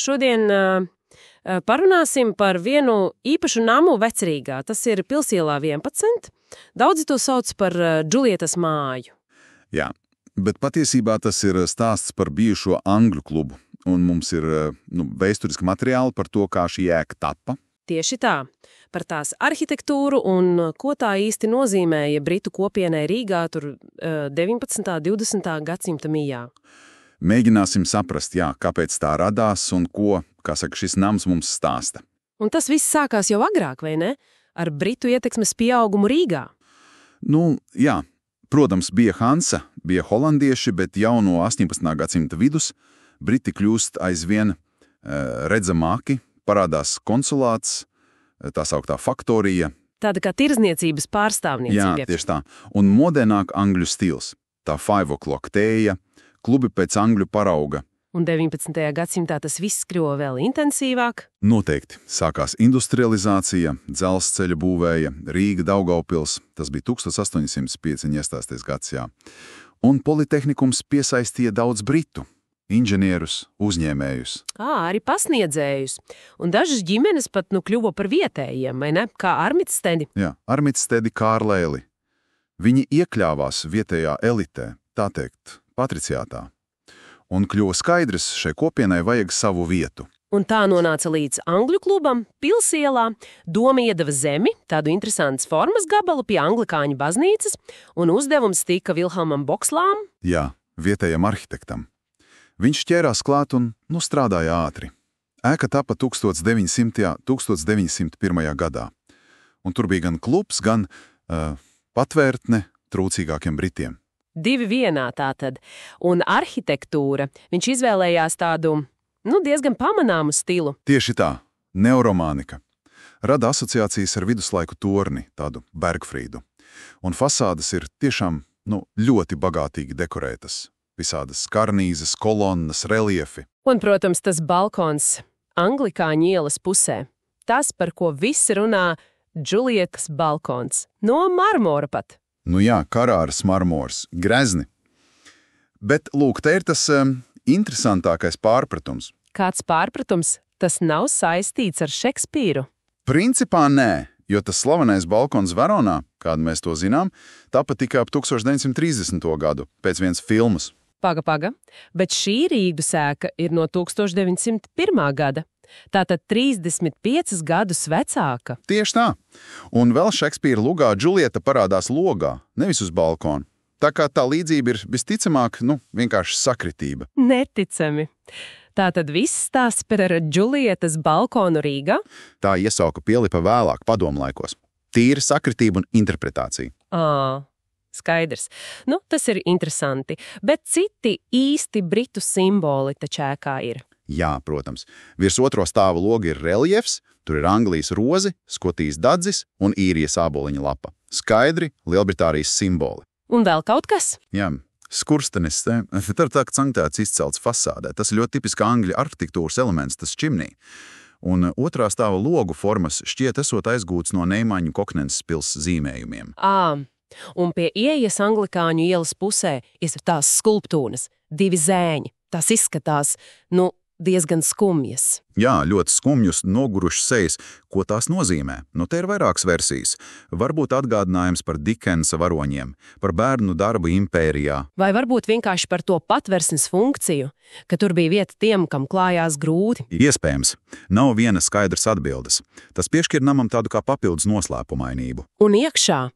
Šodien parunāsim par vienu īpašu namu Vecrīgā. Tas ir Pilsielā 11. Daudzi to sauc par Džulietas māju. Jā, bet patiesībā tas ir stāsts par bijušo angļu klubu, un mums ir vēsturiski materiāli par to, kā šī ēka tappa. Tieši tā, par tās arhitektūru un ko tā īsti nozīmēja Britu kopienai Rīgā tur 19. 20. gadsimta mijā. Mēģināsim saprast, kāpēc tā radās un ko, šis nams mums stāsta. Un tas viss sākās jau agrāk, vai ne? Ar Britu ietekmes pieaugumu Rīgā. Protams, bija Hansa, bija holandieši, bet jau no 18. gadsimta vidus Briti kļūst aizvien redzamāki, parādās konsulāts, tā sauktā faktorija. Tāda kā tirzniecības pārstāvniecība. Jā, tieši tā. Un modernāk angļu stils. Tā 5 o'clock tēja, klubi pēc angļu parauga. Un 19. gadsimtā tas viss kļuva vēl intensīvāk. Noteikti. Sākās industrializācija, dzelzceļa būvēja, Rīga, Daugavpils, tas bija 1805 iestāsties gads, jā. Un politehnikums piesaistīja daudz britu, inženierus, uzņēmējus. Arī pasniedzējus. Un dažas ģimenes pat kļuva par vietējiem, vai ne? Kā Armitstedi. Jā, Armitstedi, Kārlēli. Viņi iekļāvās vietējā elitē, tā teikt, patriciātā. Un kļuva skaidrs, šai kopienai vajag savu vietu. Un tā nonāca līdz angļu klubam, Pilsielā. Doma iedeva zemi, tādu interesantas formas gabalu pie anglikāņu baznīcas, un uzdevums tika Vilhelmam Bokslām. Jā, vietējam arhitektam. Viņš ķērās klāt un strādāja ātri. Ēka tapa 1901. gadā. Un tur bija gan klubs, gan patvērtne trūcīgākiem britiem. 2 vienā tātad. Un arhitektūra, viņš izvēlējās tādu, diezgan pamanāmu stilu. Tieši tā, neoromānika. Rada asociācijas ar viduslaiku torni, tādu Bergfrīdu. Un fasādes ir tiešām, ļoti bagātīgi dekorētas. Visādas karnīzes, kolonnas, reliefi. Un, protams, tas balkons Anglikāņu ielas pusē. Tas, par ko visi runā, Džulietas balkons. No marmora pat. Karāras marmors, grezni. Bet, lūk, te ir tas interesantākais pārpratums. Kāds pārpratums? Tas nav saistīts ar Šekspīru? Principā nē, jo tas slavenais balkons Veronā, kādu mēs to zinām, tapa tikai ap 1930. gadu, pēc vienas filmas. Paga, bet šī Rīgu sēka ir no 1901. gada. Tātad 35 gadus vecāka. Tieši tā. Un vēl Šekspīra lugā Džulieta parādās logā, nevis uz balkonu. Tā kā tā līdzība ir visticamāk, vienkārši sakritība. Neticami. Tātad viss stāsts par Džulietas balkonu Rīgā? Tā iesauka pielipa vēlāk padomlaikos. Tīra sakritība un interpretācija. Skaidrs. Tas ir interesanti. Bet citi īsti britu simboli taču ēkā ir. Jā, protams. Virs otro stāva loga ir reliefs, tur ir Anglijas rozi, Skotijas dadzis un Īrijas āboliņa lapa. Skaidri Lielbritānijas simboli. Un vēl kaut kas? Jā, skurstenis, tarptaktsanktēts izcelts fasādē. Tas ir ļoti tipiski angļu arhitektūras elements, tas čimnī. Un otrā stāva logu formas šķiet esot aizgūts no Neimaņu Koknenses pils zīmējumiem. Un pie ieejas Anglikāņu ielas pusē ir tās skulptūras, 2 zēņi. Tas izskatās, diezgan skumjas. Jā, ļoti skumjus, nogurušas sejas. Ko tās nozīmē? Te ir vairākas versijas. Varbūt atgādinājums par Dikensa varoņiem, par bērnu darbu impērijā. Vai varbūt vienkārši par to patversmes funkciju, ka tur bija vieta tiem, kam klājās grūti? Iespējams. Nav viena skaidras atbildes. Tas piešķir namam tādu kā papildus noslēpumainību. Un iekšā?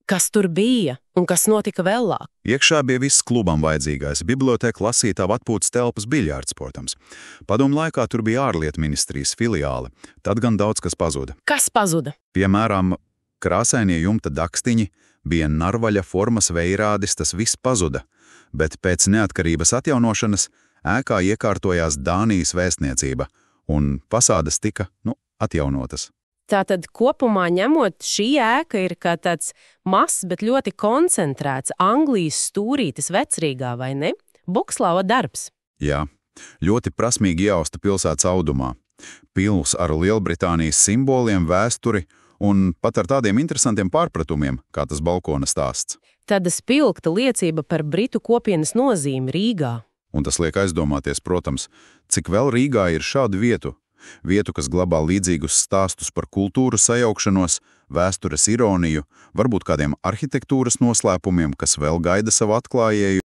Kas tur bija un kas notika vēlāk? Iekšā bija viss klubam vajadzīgais. Biblioteka, lasītava, atpūtas telpas, biļārds, protams. Padomu laikā tur bija ārlietu ministrijas filiāle. Tad gan daudz kas pazuda. Kas pazuda? Piemēram, krāsainie jumta dakstiņi, bija narvaļa formas veirādis, tas viss pazuda. Bet pēc neatkarības atjaunošanas ēkā iekārtojās Dānijas vēstniecība un fasādes tika, atjaunotas. Tātad kopumā ņemot, šī ēka ir kā tāds mazs, bet ļoti koncentrēts Anglijas stūrītis Vecrīgā, vai ne? Bokslava darbs. Jā, ļoti prasmīgi iausta pilsētas audumā. Pils ar Lielbritānijas simboliem, vēsturi un pat ar tādiem interesantiem pārpratumiem, kā tas balkona stāsts. Tāda spilgta liecība par britu kopienas nozīmi Rīgā. Un tas liek aizdomāties, protams, cik vēl Rīgā ir šādu vietu, kas glabā līdzīgus stāstus par kultūru sajaukšanos, vēstures ironiju, varbūt kādiem arhitektūras noslēpumiem, kas vēl gaida savu atklājēju.